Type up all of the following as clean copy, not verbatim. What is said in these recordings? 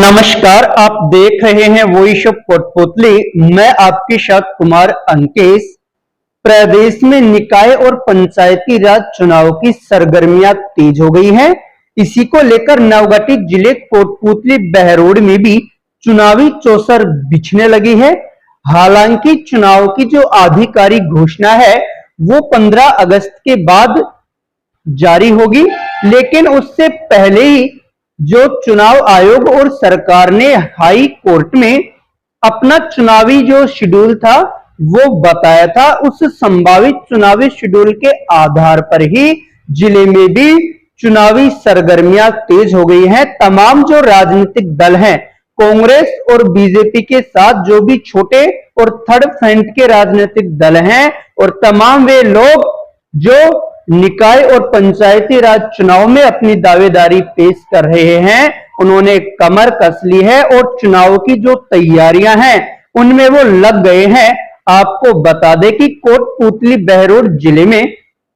नमस्कार, आप देख रहे हैं वॉइस ऑफ कोटपुतली। मैं आपके साथ कुमार अंकेश। प्रदेश में निकाय और पंचायती राज चुनाव की सरगर्मियां तेज हो गई हैं। इसी को लेकर नवगठित जिले कोटपुतली बहरोड में भी चुनावी चौसर बिछने लगी है। हालांकि चुनाव की जो आधिकारिक घोषणा है वो 15 अगस्त के बाद जारी होगी, लेकिन उससे पहले ही जो चुनाव आयोग और सरकार ने हाई कोर्ट में अपना चुनावी जो शेड्यूल था वो बताया था, उस संभावित चुनावी शेड्यूल के आधार पर ही जिले में भी चुनावी सरगर्मियां तेज हो गई हैं। तमाम जो राजनीतिक दल हैं, कांग्रेस और बीजेपी के साथ जो भी छोटे और थर्ड फ्रंट के राजनीतिक दल हैं और तमाम वे लोग जो निकाय और पंचायती राज चुनाव में अपनी दावेदारी पेश कर रहे हैं, उन्होंने कमर कस ली है और चुनाव की जो तैयारियां हैं उनमें वो लग गए हैं। आपको बता दें कि कोटपुतली बहरोड जिले में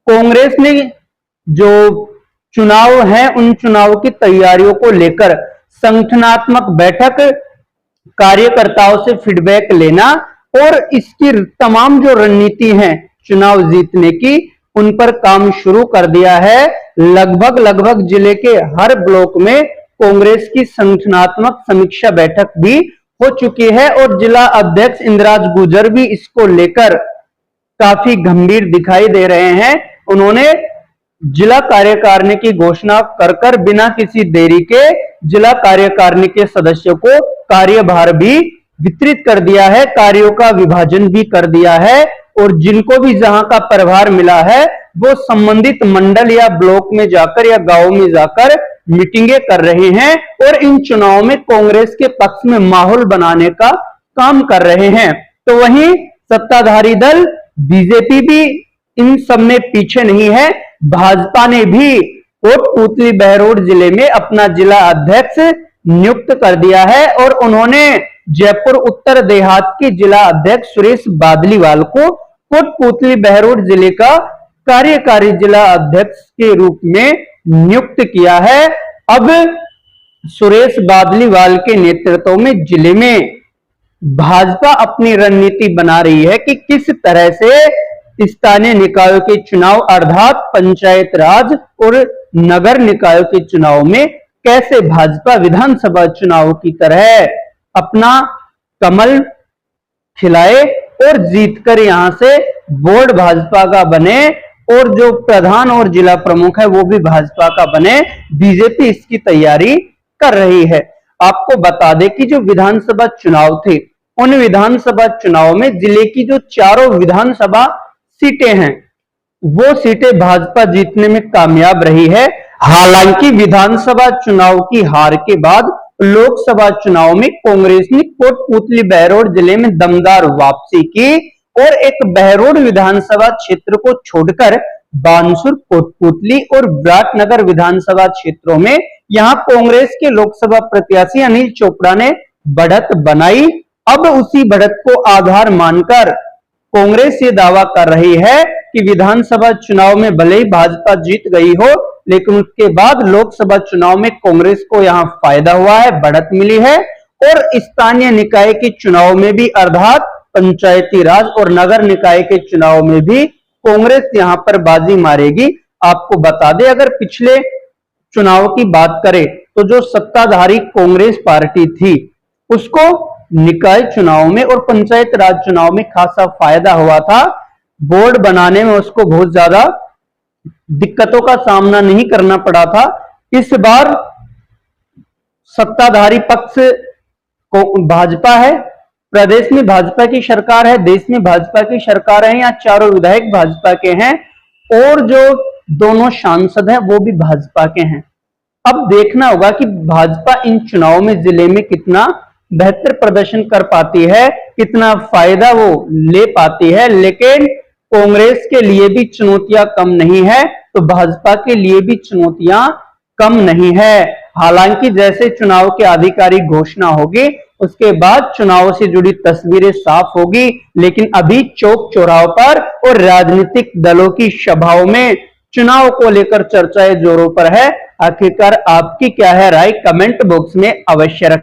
कांग्रेस ने जो चुनाव है उन चुनाव की तैयारियों को लेकर संगठनात्मक बैठक, कार्यकर्ताओं से फीडबैक लेना और इसकी तमाम जो रणनीति है चुनाव जीतने की, उन पर काम शुरू कर दिया है। लगभग जिले के हर ब्लॉक में कांग्रेस की संगठनात्मक समीक्षा बैठक भी हो चुकी है और जिला अध्यक्ष इंद्राज गुर्जर भी इसको लेकर काफी गंभीर दिखाई दे रहे हैं। उन्होंने जिला कार्यकारिणी की घोषणा कर बिना किसी देरी के जिला कार्यकारिणी के सदस्यों को कार्यभार भी वितरित कर दिया है, कार्यों का विभाजन भी कर दिया है और जिनको भी जहां का प्रभार मिला है वो संबंधित मंडल या ब्लॉक में जाकर या गांव में जाकर मीटिंगें कर रहे हैं और इन चुनाव में कांग्रेस के पक्ष में माहौल बनाने का काम कर रहे हैं। तो वहीं सत्ताधारी दल बीजेपी भी इन सब में पीछे नहीं है। भाजपा ने भी कोटपुतली बहरोड जिले में अपना जिला अध्यक्ष नियुक्त कर दिया है और उन्होंने जयपुर उत्तर देहात के जिला अध्यक्ष सुरेश बादलीवाल को कोटपुतली बहरोड जिले का कार्यकारी जिला अध्यक्ष के रूप में नियुक्त किया है। अब सुरेश बादलीवाल के नेतृत्व में जिले में भाजपा अपनी रणनीति बना रही है कि किस तरह से स्थानीय निकायों के चुनाव अर्थात पंचायत राज और नगर निकायों के चुनाव में कैसे भाजपा विधानसभा चुनाव की तरह अपना कमल खिलाए और जीतकर यहां से बोर्ड भाजपा का बने और जो प्रधान और जिला प्रमुख है वो भी भाजपा का बने। बीजेपी इसकी तैयारी कर रही है। आपको बता दें कि जो विधानसभा चुनाव थे उन विधानसभा चुनाव में जिले की जो चारों विधानसभा सीटें हैं वो सीटें भाजपा जीतने में कामयाब रही है। हालांकि विधानसभा चुनाव की हार के बाद लोकसभा चुनाव में कांग्रेस ने कोटपुतली बहरोड जिले में दमदार वापसी की और एक बहरोड विधानसभा क्षेत्र को छोड़कर बानसूर, कोटपुतली और विराटनगर विधानसभा क्षेत्रों में यहां कांग्रेस के लोकसभा प्रत्याशी अनिल चोपड़ा ने बढ़त बनाई। अब उसी बढ़त को आधार मानकर कांग्रेस ये दावा कर रही है कि विधानसभा चुनाव में भले ही भाजपा जीत गई हो, लेकिन उसके बाद लोकसभा चुनाव में कांग्रेस को यहां फायदा हुआ है, बढ़त मिली है और स्थानीय निकाय के चुनाव में भी अर्थात पंचायती राज और नगर निकाय के चुनाव में भी कांग्रेस यहां पर बाजी मारेगी। आपको बता दें, अगर पिछले चुनाव की बात करें तो जो सत्ताधारी कांग्रेस पार्टी थी उसको निकाय चुनाव में और पंचायत राज चुनाव में खासा फायदा हुआ था। बोर्ड बनाने में उसको बहुत ज्यादा दिक्कतों का सामना नहीं करना पड़ा था। इस बार सत्ताधारी पक्ष को भाजपा है, प्रदेश में भाजपा की सरकार है, देश में भाजपा की सरकार है, यहाँ चारों विधायक भाजपा के हैं और जो दोनों सांसद हैं वो भी भाजपा के हैं। अब देखना होगा कि भाजपा इन चुनाव में जिले में कितना बेहतर प्रदर्शन कर पाती है, कितना फायदा वो ले पाती है। लेकिन कांग्रेस के लिए भी चुनौतियां कम नहीं है तो भाजपा के लिए भी चुनौतियां कम नहीं है। हालांकि जैसे चुनाव की आधिकारिक घोषणा होगी उसके बाद चुनाव से जुड़ी तस्वीरें साफ होगी, लेकिन अभी चौक चौराहों पर और राजनीतिक दलों की सभाओं में चुनाव को लेकर चर्चाएं जोरों पर है। आखिरकार आपकी क्या है राय, कमेंट बॉक्स में अवश्य रखें।